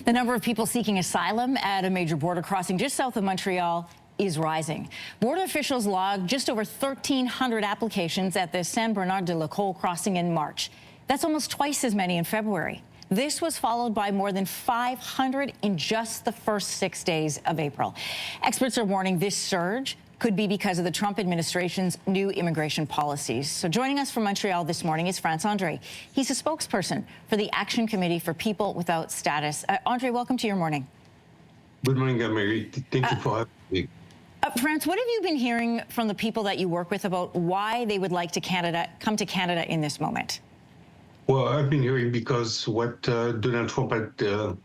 The number of people seeking asylum at a major border crossing just south of Montreal is rising. Border officials logged just over 1,300 applications at the Saint-Bernard-de-Lacolle crossing in March. That's almost twice as many in February. This was followed by more than 500 in just the first 6 days of April. Experts are warning this surge could be because of the Trump administration's new immigration policies. So joining us from Montreal this morning is France Andre. He's a spokesperson for the Action Committee for People Without Status. Andre, welcome to your morning. Good morning, Mary. Thank you for having me. France, what have you been hearing from the people that you work with about why they would like to come to Canada in this moment? Well, I've been hearing because what Donald Trump had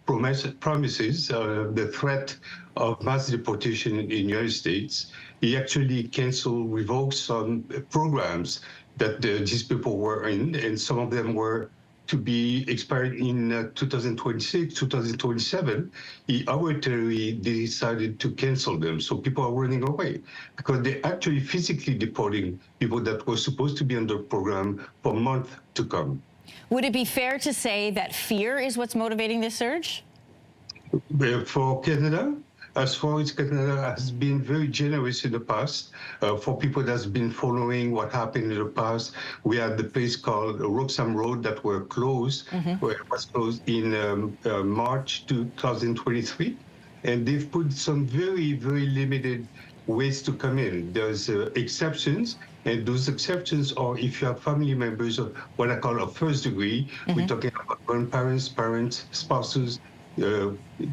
promises, the threat of mass deportation in the United States, he actually canceled, revoked some programs that these people were in, and some of them were to be expired in 2026, 2027. He arbitrarily decided to cancel them. So people are running away because they're actually physically deporting people that were supposed to be under the program for months to come. Would it be fair to say that fear is what's motivating this surge? For Canada, as far as Canada has been very generous in the past, for people that's been following what happened in the past, we had the place called Roxham Road that were closed, where it was closed in March 2023, and they've put some very, very limited ways to come in. There's exceptions, and those exceptions are if you have family members of what I call a first degree. We're talking about grandparents, parents, spouses,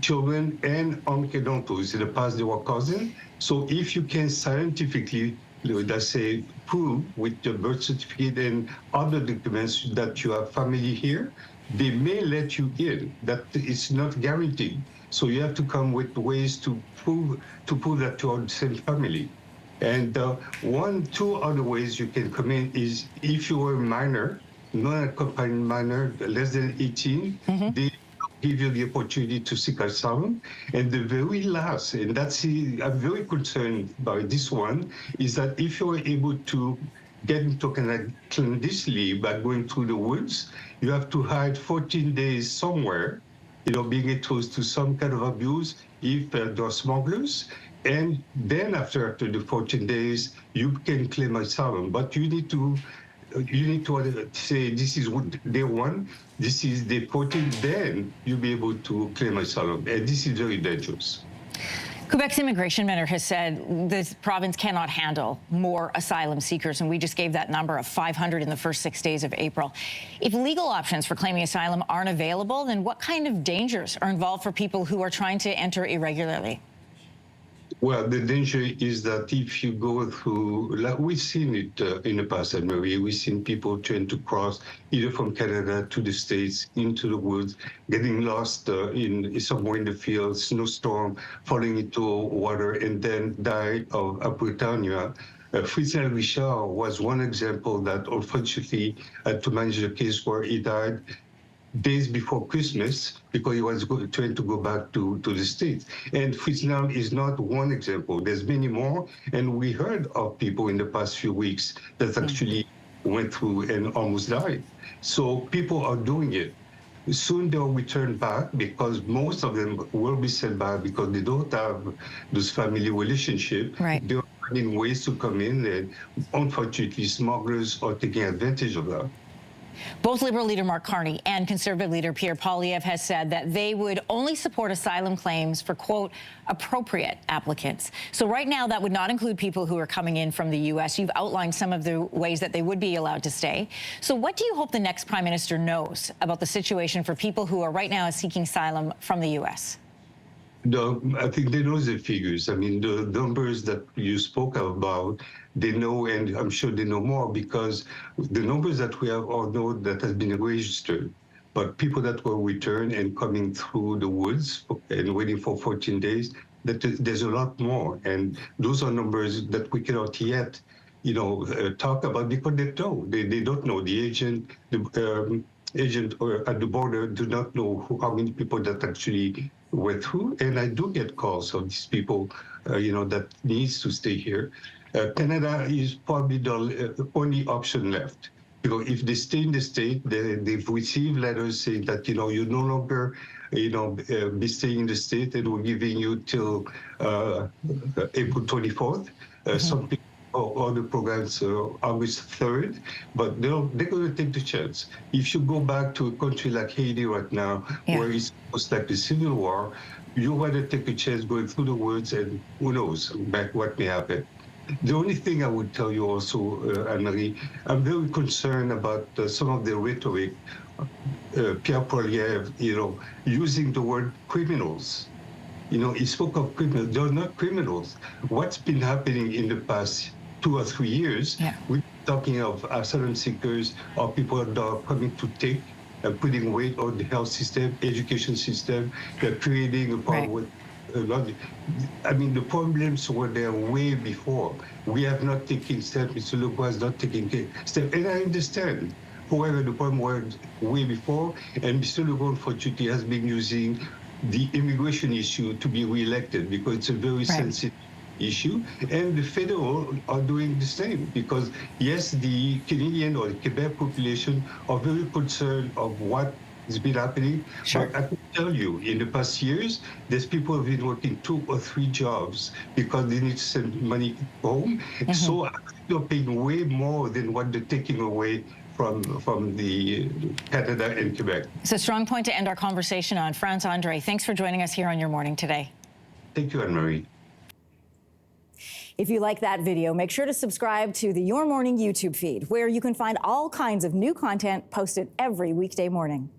children, and uncle and uncles. In the past, they were cousins. So if you can scientifically, let's say, prove with your birth certificate and other documents that you have family here, they may let you in. That is not guaranteed. So you have to come with ways to prove that you are the same family. And two other ways you can come in is if you are a minor, non-accompanied minor, less than 18, they give you the opportunity to seek asylum. And the very last, and I'm very concerned by this one, is that if you are able to get into Canada clandestinely by going through the woods, you have to hide 14 days somewhere, being exposed to some kind of abuse if there are smugglers. And then after the 14 days, you can claim asylum. But you need to say this is day one, this is day 14, then you'll be able to claim asylum. And this is very dangerous. Quebec's immigration minister has said this province cannot handle more asylum seekers, and we just gave that number of 500 in the first 6 days of April. If legal options for claiming asylum aren't available, then what kind of dangers are involved for people who are trying to enter irregularly? Well, the danger is that if you go through, like we've seen it in the past, Marie, we've seen people trying to cross either from Canada to the States into the woods, getting lost somewhere in the field, snowstorm, falling into water, and then die of hypothermia. Fritzl Richard was one example that unfortunately had to manage a case where he died days before Christmas because he was trying to go back to the States. And Fritzl is not one example. There's many more. And we heard of people in the past few weeks that actually went through and almost died. So people are doing it. Soon they'll return back because most of them will be sent back because they don't have those family relationships. Right. They're finding ways to come in, and unfortunately, smugglers are taking advantage of that. Both Liberal leader Mark Carney and Conservative leader Pierre Poilievre has said that they would only support asylum claims for, quote, appropriate applicants. So right now, that would not include people who are coming in from the U.S. You've outlined some of the ways that they would be allowed to stay. So what do you hope the next Prime Minister knows about the situation for people who are right now seeking asylum from the U.S.? I think they know the figures. I mean, the numbers that you spoke about, they know, and I'm sure they know more because the numbers that we have are those that has been registered. But people that were returned and coming through the woods and waiting for 14 days, there's a lot more. And those are numbers that we cannot yet, talk about because they don't know. The agent, agent at the border do not know how many people that actually went through. And I do get calls of these people, that needs to stay here. Canada is probably the only option left. If they stay in the state, they've received letters saying that, you no longer, be staying in the state, and we're giving you till April 24th. Some people or the programs August 3rd, but they're going to take the chance. If you go back to a country like Haiti right now, where it's almost like a civil war, you want to take a chance going through the woods, and who knows what may happen. The only thing I would tell you also, Anne-Marie, I'm very concerned about some of the rhetoric. Pierre Poilievre, using the word criminals. He spoke of criminals. They're not criminals. What's been happening in the past 2 or 3 years, we're talking of asylum seekers or people that are coming to take and putting weight on the health system, education system. They're creating a problem with the problems were there way before. We have not taken steps. Mr. Legault has not taken steps, and I understand. However, the problem was way before, and Mr. Legault, unfortunately, has been using the immigration issue to be reelected because it's a very sensitive issue, and the federal are doing the same because, yes, the Canadian or the Quebec population are very concerned of what has been happening. But I can tell you, in the past years, there's people who have been working 2 or 3 jobs because they need to send money home. So I think they're paying way more than what they're taking away from the Canada and Quebec. It's a strong point to end our conversation on. Franz-Andre, thanks for joining us here on Your Morning today. Thank you, Anne-Marie. If you like that video, make sure to subscribe to the Your Morning YouTube feed, where you can find all kinds of new content posted every weekday morning.